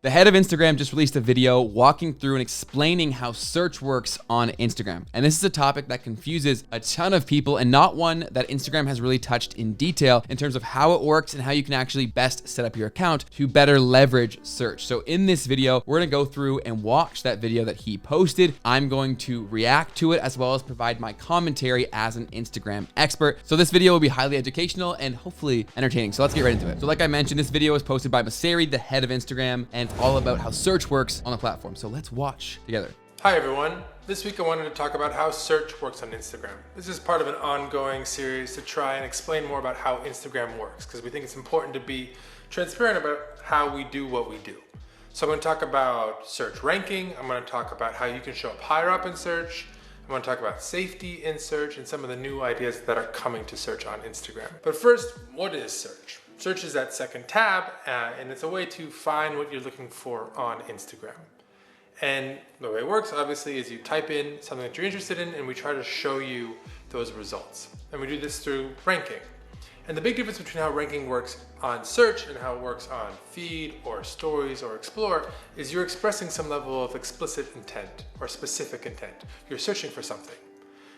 The head of Instagram just released a video walking through and explaining how search works on Instagram. And this is a topic that confuses a ton of people and not one that Instagram has really touched in detail in terms of how it works and how you can actually best set up your account to better leverage search. So in this video, we're gonna go through and watch that video that he posted. I'm going to react to it as well as provide my commentary as an Instagram expert. So this video will be highly educational and hopefully entertaining. So let's get right into it. So like I mentioned, this video was posted by Maseri, the head of Instagram, and it's all about how search works on the platform. So let's watch together. Hi everyone. This week I wanted to talk about how search works on Instagram. This is part of an ongoing series to try and explain more about how Instagram works because we think it's important to be transparent about how we do what we do. So I'm going to talk about search ranking. I'm going to talk about how you can show up higher up in search. I'm going to talk about safety in search and some of the new ideas that are coming to search on Instagram. But first, what is search? Search is that second tab, and it's a way to find what you're looking for on Instagram. And the way it works, obviously, is you type in something that you're interested in, and we try to show you those results. And we do this through ranking. And the big difference between how ranking works on search and how it works on feed or stories or explore is you're expressing some level of explicit intent or specific intent. You're searching for something.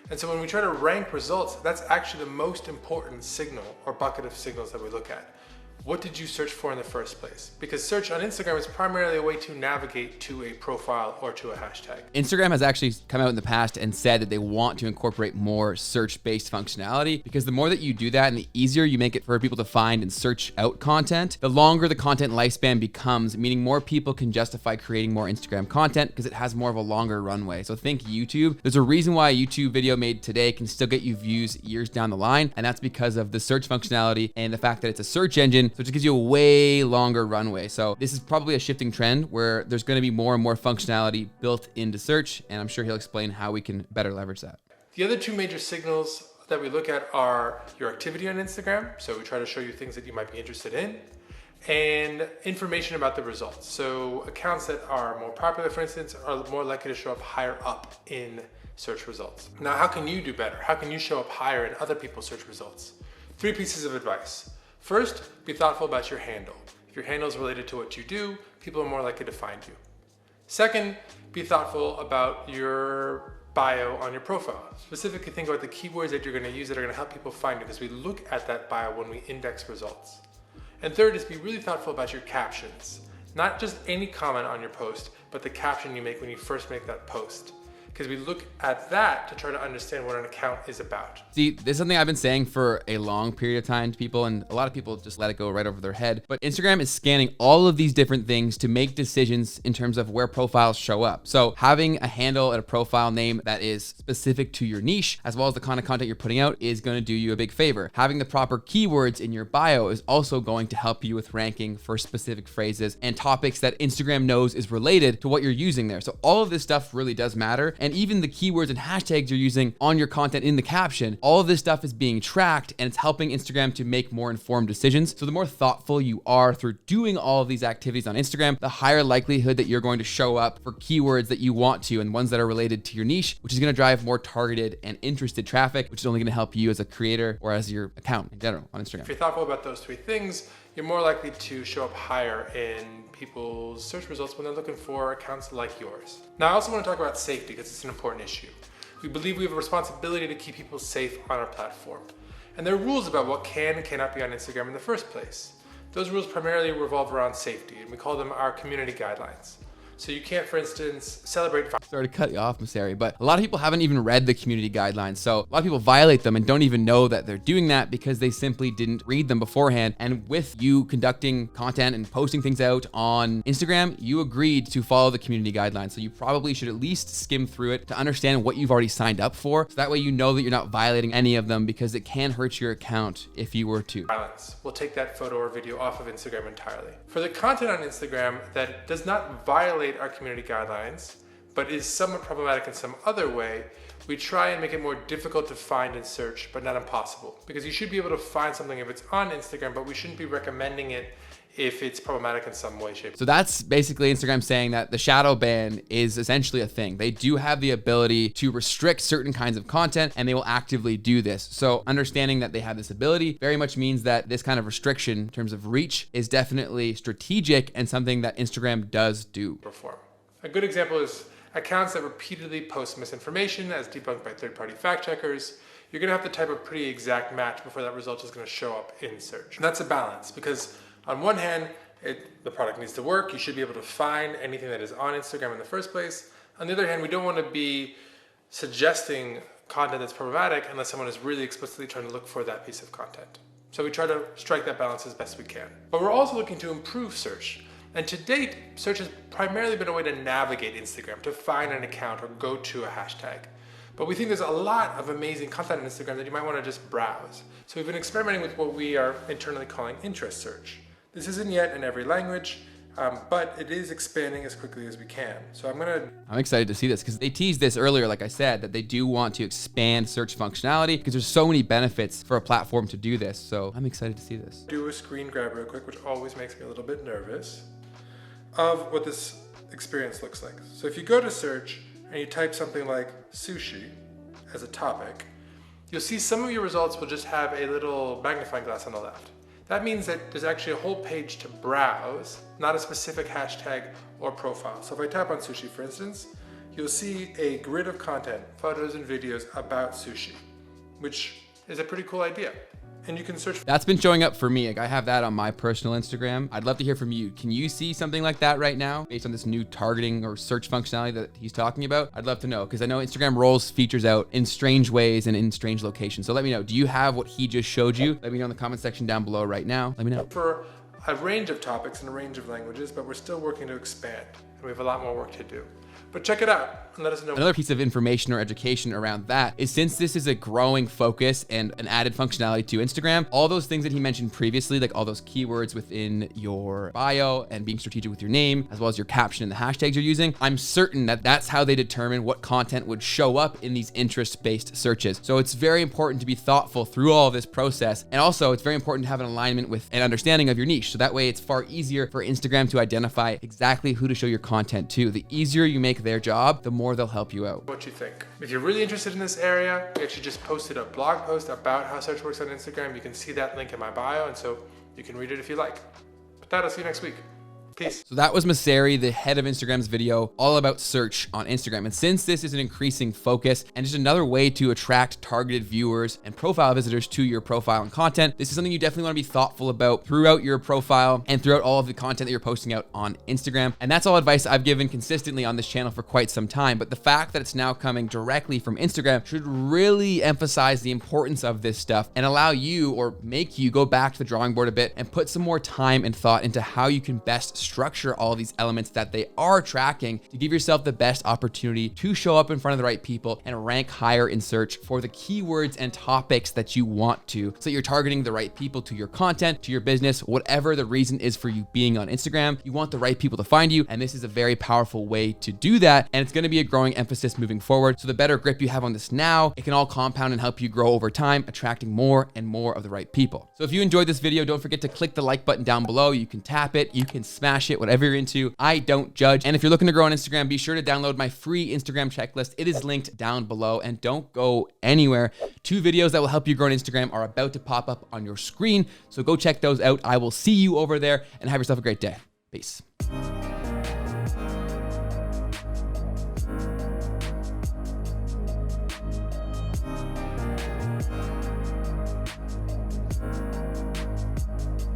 And so when we try to rank results, that's actually the most important signal or bucket of signals that we look at. What did you search for in the first place? Because search on Instagram is primarily a way to navigate to a profile or to a hashtag. Instagram has actually come out in the past and said that they want to incorporate more search-based functionality because the more that you do that and the easier you make it for people to find and search out content, the longer the content lifespan becomes, meaning more people can justify creating more Instagram content because it has more of a longer runway. So think YouTube. There's a reason why a YouTube video made today can still get you views years down the line, and that's because of the search functionality and the fact that it's a search engine. So it just gives you a way longer runway. So this is probably a shifting trend where there's going to be more and more functionality built into search, and I'm sure he'll explain how we can better leverage that. The other two major signals that we look at are your activity on Instagram. So we try to show you things that you might be interested in, and information about the results. So accounts that are more popular, for instance, are more likely to show up higher up in search results. Now, how can you do better? How can you show up higher in other people's search results? 3 pieces of advice. First, be thoughtful about your handle. If your handle is related to what you do, people are more likely to find you. Second, be thoughtful about your bio on your profile. Specifically, think about the keywords that you're going to use that are going to help people find you, because we look at that bio when we index results. And third is be really thoughtful about your captions. Not just any comment on your post, but the caption you make when you first make that post. Because we look at that to try to understand what an account is about. See, this is something I've been saying for a long period of time to people, and a lot of people just let it go right over their head. But Instagram is scanning all of these different things to make decisions in terms of where profiles show up. So having a handle and a profile name that is specific to your niche, as well as the kind of content you're putting out, is going to do you a big favor. Having the proper keywords in your bio is also going to help you with ranking for specific phrases and topics that Instagram knows is related to what you're using there. So all of this stuff really does matter. And even the keywords and hashtags you're using on your content in the caption, all of this stuff is being tracked, and it's helping Instagram to make more informed decisions. So the more thoughtful you are through doing all of these activities on Instagram, the higher likelihood that you're going to show up for keywords that you want to and ones that are related to your niche, which is going to drive more targeted and interested traffic, which is only going to help you as a creator or as your account in general on Instagram. If you're thoughtful about those 3 things, you're more likely to show up higher in people's search results when they're looking for accounts like yours. Now, I also want to talk about safety because it's an important issue. We believe we have a responsibility to keep people safe on our platform. And there are rules about what can and cannot be on Instagram in the first place. Those rules primarily revolve around safety, and we call them our community guidelines. So you can't, for instance, celebrate. Sorry to cut you off, Maseri, but a lot of people haven't even read the community guidelines. So a lot of people violate them and don't even know that they're doing that because they simply didn't read them beforehand. And with you conducting content and posting things out on Instagram, you agreed to follow the community guidelines. So you probably should at least skim through it to understand what you've already signed up for. So that way you know that you're not violating any of them, because it can hurt your account if you were to. We'll take that photo or video off of Instagram entirely. For the content on Instagram that does not violate our community guidelines, but is somewhat problematic in some other way, we try and make it more difficult to find and search, but not impossible. Because you should be able to find something if it's on Instagram, but we shouldn't be recommending it if it's problematic in some way, shape. So that's basically Instagram saying that the shadow ban is essentially a thing. They do have the ability to restrict certain kinds of content, and they will actively do this. So understanding that they have this ability very much means that this kind of restriction in terms of reach is definitely strategic and something that Instagram does do. Perform. A good example is accounts that repeatedly post misinformation as debunked by third-party fact checkers. You're going to have to type a pretty exact match before that result is going to show up in search. And that's a balance, because on one hand, the product needs to work. You should be able to find anything that is on Instagram in the first place. On the other hand, we don't want to be suggesting content that's problematic unless someone is really explicitly trying to look for that piece of content. So we try to strike that balance as best we can. But we're also looking to improve search. And to date, search has primarily been a way to navigate Instagram, to find an account or go to a hashtag. But we think there's a lot of amazing content on Instagram that you might want to just browse. So we've been experimenting with what we are internally calling interest search. This isn't yet in every language, but it is expanding as quickly as we can. So I'm excited to see this because they teased this earlier, like I said, that they do want to expand search functionality because there's so many benefits for a platform to do this. So I'm excited to see this. Do a screen grab real quick, which always makes me a little bit nervous, of what this experience looks like. So if you go to search and you type something like sushi as a topic, you'll see some of your results will just have a little magnifying glass on the left. That means that there's actually a whole page to browse, not a specific hashtag or profile. So if I tap on sushi, for instance, you'll see a grid of content, photos and videos about sushi, which is a pretty cool idea. And you can search. That's been showing up for me. Like I have that on my personal Instagram. I'd love to hear from you. Can you see something like that right now based on this new targeting or search functionality that he's talking about? I'd love to know because I know Instagram rolls features out in strange ways and in strange locations. So let me know. Do you have what he just showed you? Let me know in the comment section down below right now. Let me know. For a range of topics and a range of languages, but we're still working to expand. And we have a lot more work to do. But check it out and let us know. Another piece of information or education around that is since this is a growing focus and an added functionality to Instagram, all those things that he mentioned previously, like all those keywords within your bio and being strategic with your name, as well as your caption and the hashtags you're using, I'm certain that that's how they determine what content would show up in these interest-based searches. So it's very important to be thoughtful through all of this process. And also it's very important to have an alignment with an understanding of your niche. So that way it's far easier for Instagram to identify exactly who to show your content to. The easier you make their job, the more they'll help you out. What you think? If you're really interested in this area, we actually just posted a blog post about how search works on Instagram. You can see that link in my bio, and so you can read it if you like. With that, I'll see you next week. Peace. So that was Masari, the head of Instagram's video, all about search on Instagram. And since this is an increasing focus and just another way to attract targeted viewers and profile visitors to your profile and content, this is something you definitely want to be thoughtful about throughout your profile and throughout all of the content that you're posting out on Instagram. And that's all advice I've given consistently on this channel for quite some time. But the fact that it's now coming directly from Instagram should really emphasize the importance of this stuff and allow you or make you go back to the drawing board a bit and put some more time and thought into how you can best structure all of these elements that they are tracking to give yourself the best opportunity to show up in front of the right people and rank higher in search for the keywords and topics that you want to, so that you're targeting the right people to your content, to your business, whatever the reason is for you being on Instagram. You want the right people to find you, and this is a very powerful way to do that, and it's going to be a growing emphasis moving forward. So the better grip you have on this now, it can all compound and help you grow over time, attracting more and more of the right people. So if you enjoyed this video, don't forget to click the like button down below. You can tap it, you can smash it, whatever you're into. I don't judge. And if you're looking to grow on Instagram, be sure to download my free Instagram checklist. It is linked down below, and don't go anywhere. 2 videos that will help you grow on Instagram are about to pop up on your screen. So go check those out. I will see you over there, and have yourself a great day. Peace.